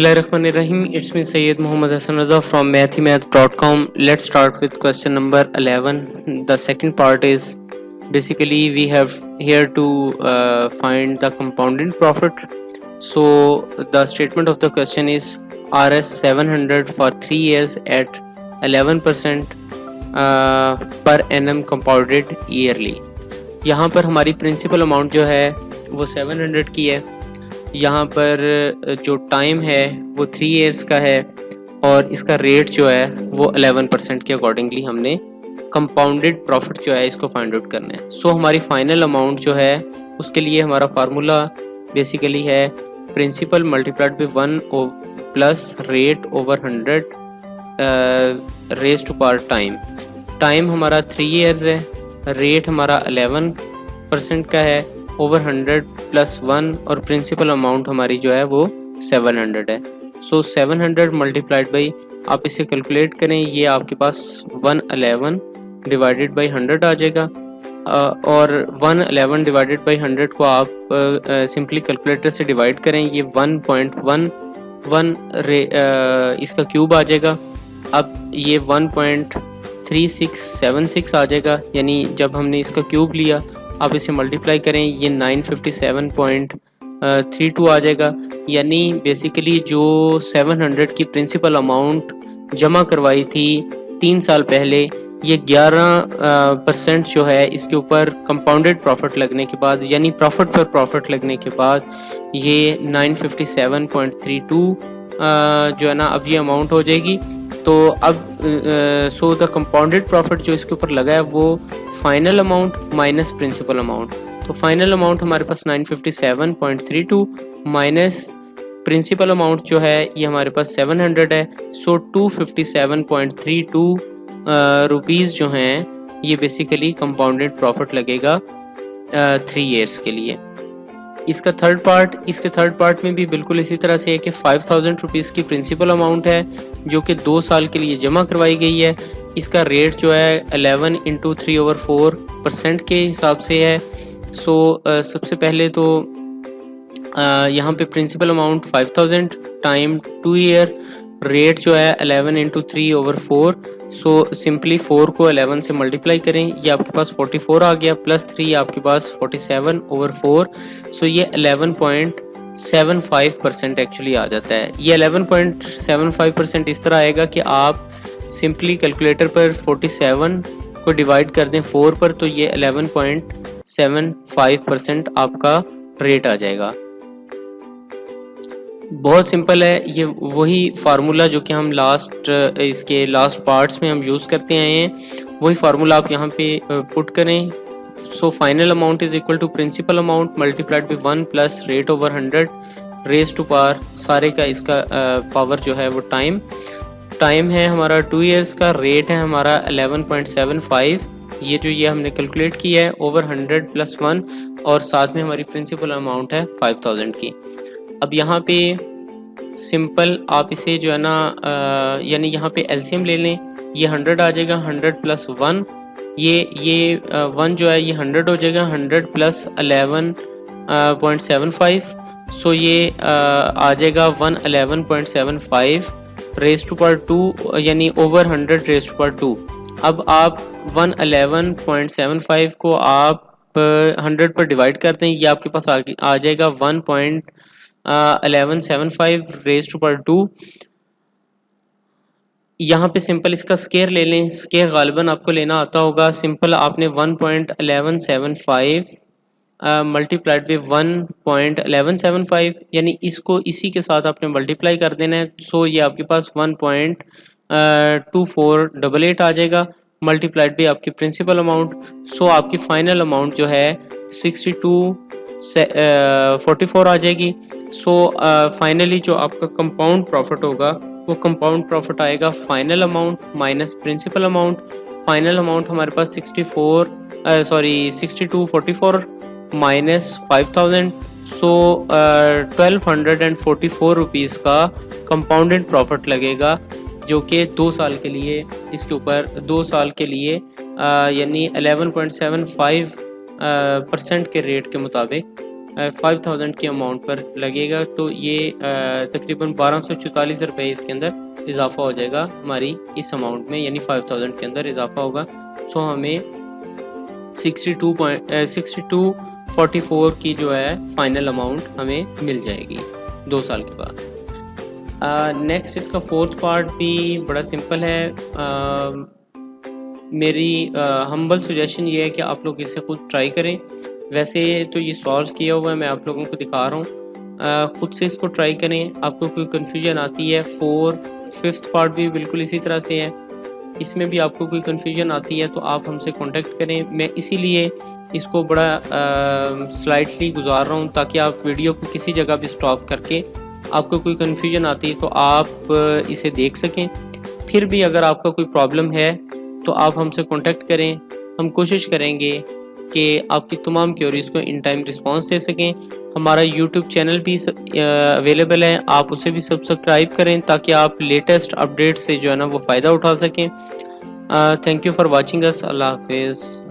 Bismillahirrahmanirrahim. It's me Sayyid Muhammad Hassan Raza from mathymath.com. Let's start with question number 11. The second part is basically we have here to find the compounded profit. So the statement of the question is Rs 700 for 3 years at 11% per annum compounded yearly. यहाँ पर हमारी principal amount जो है वो 700 की है. यहाँ पर जो टाइम है वो 3 इयर्स का है और इसका रेट जो है वो 11% के अकॉर्डिंगली हमने कंपाउंडेड प्रॉफिट जो है इसको फाइंड आउट करना है. सो हमारी फाइनल अमाउंट जो है उसके लिए हमारा फार्मूला बेसिकली है principal multiplied by 1 plus rate over 100 raise to power time. Time हमारा 3 इयर्स है, रेट हमारा 11% का है, ओवर 100 प्लस 1 और प्रिंसिपल अमाउंट हमारी जो है वो 700 है. सो 700 मल्टीप्लाइड बाई आप इसे कैलकुलेट करें, ये आपके पास 111 डिवाइडेड बाई 100 आ जाएगा. और 111 डिवाइडेड बाई 100 को आप सिंपली कैलकुलेटर से डिवाइड करें, ये 1.11 इसका क्यूब आ जाएगा. अब ये 1.3676 आ जाएगा, यानी जब हमने इसका क्यूब लिया आप इसे मल्टीप्लाई करें ये 957.32 आ जाएगा. यानी बेसिकली जो 700 की प्रिंसिपल अमाउंट जमा करवाई थी 3 साल पहले, ये 11% जो है इसके ऊपर कंपाउंडेड प्रॉफिट लगने के बाद, यानी प्रॉफिट पर प्रॉफिट लगने के बाद ये 957.32 जो है ना अब ये अमाउंट हो जाएगी. तो अब सो द कंपाउंडेड प्रॉफिट जो इसके ऊपर लगा है वो final amount minus principal amount. तो फाइनल अमाउंट हमारे पास 957.32 माइनस प्रिंसिपल अमाउंट जो है ये हमारे पास 700 है. सो 257.32 रुपीज़ जो हैं ये बेसिकली कंपाउंडेड प्रॉफिट लगेगा 3 इयर्स के लिए. इसके थर्ड पार्ट में भी बिल्कुल इसी तरह से है कि 5000 रुपीज़ की प्रिंसिपल अमाउंट है जो कि 2 साल के लिए जमा करवाई गई है. इसका रेट जो है 11 इंटू 3/4% के हिसाब से है. सो सबसे पहले तो यहाँ पे principal amount 5000 time 2 year, rate जो है 11 इंटू 3/4. सो सिंपली 4 को 11 से मल्टीप्लाई करें, ये आपके पास 44 आ गया, प्लस 3 आपके पास 47/4. सो ये 11.75% एक्चुअली आ जाता है. ये 11.75% इस तरह आएगा कि आप सिंपली कैलकुलेटर पर 47 को डिवाइड कर दें 4 पर, तो ये 11.75% आपका रेट आ जाएगा. बहुत सिंपल है, ये वही फार्मूला जो कि हम इसके लास्ट पार्ट्स में हम यूज़ करते आए हैं, वही फार्मूला आप यहाँ पे पुट करें. So final amount is equal to principal amount multiplied by 1 plus rate over 100 raise to power सारे का इसका पावर जो है वो टाइम है हमारा 2 इयर्स का, रेट है हमारा 11.75, ये हमने कैलकुलेट किया है, ओवर 100 प्लस 1 और साथ में हमारी प्रिंसिपल अमाउंट है 5000 की. अब यहाँ पे सिंपल आप इसे जो है ना यानी यहाँ पे एलसीएम ले लें, ये 100 आ जाएगा, 100 प्लस 1 ये 1 जो है ये 100 हो जाएगा, 100 प्लस 11.75. सो ये आ जाएगा 111.75 रेज टू पावर 2, यानी ओवर 100 रेज टू पावर 2. अब आप 111.75 को आप 100 पर डिवाइड करते हैं, ये आपके पास आ जाएगा 1.1175 रेज टू पावर 2. यहाँ पे सिंपल इसका स्केयर ले लें, स्केयर गालिबन आपको लेना आता होगा. सिंपल आपने 1.1175 मल्टीप्लाइड बाय 1.1175 यानी इसको इसी के साथ आपने मल्टीप्लाई कर देना है. सो ये आपके पास 1.2488 आ जाएगा मल्टीप्लाइड बाय आपकी प्रिंसिपल अमाउंट. सो आपकी फाइनल अमाउंट जो है 6244 आ जाएगी. सो फाइनली जो आपका कंपाउंड प्रॉफिट होगा वो कंपाउंड प्रॉफिट आएगा final amount minus principal amount. Final amount हमारे पास 6244 माइनस 5000. सो 1244 रुपीज़ का कंपाउंडेड प्रॉफिट लगेगा जो कि 2 साल के लिए इसके ऊपर 2 साल के लिए यानी 11.75% के रेट के मुताबिक 5000 की अमाउंट पर लगेगा। तो ये तकरीबन 1244 रुपये इसके अंदर इजाफा हो जाएगा हमारी इस अमाउंट में, यानी 5000 के अंदर इजाफा होगा। सो हमें 6244 की जो है फाइनल अमाउंट हमें मिल जाएगी 2 साल के बाद। नेक्स्ट इसका फोर्थ पार्ट भी बड़ा सिंपल है। मेरी हम्बल सजेशन ये है कि आप लोग इसे खुद ट्राई करें। वैसे तो ये सॉल्व किया हुआ है, मैं आप लोगों को दिखा रहा हूँ। खुद से इसको ट्राई करें, आपको कोई कन्फ्यूजन आती है। फिफ्थ पार्ट भी बिल्कुल इसी तरह से है, इसमें भी आपको कोई कन्फ्यूजन आती है तो आप हमसे कांटेक्ट करें। मैं इसीलिए इसको बड़ा स्लाइटली गुजार रहा हूँ ताकि आप वीडियो को किसी जगह भी स्टॉप करके आपको कोई कन्फ्यूजन आती है तो आप इसे देख सकें। फिर भी अगर आपका कोई प्रॉब्लम है तो आप हमसे कांटेक्ट करें, हम कोशिश करेंगे कि आपकी तमाम क्वेरीज को इन टाइम रिस्पांस दे सकें। हमारा यूट्यूब चैनल भी अवेलेबल है, आप उसे भी सब्सक्राइब करें ताकि आप लेटेस्ट अपडेट से जो है ना वो फ़ायदा उठा सकें। Thank you for watching us. Allah हाफिज़।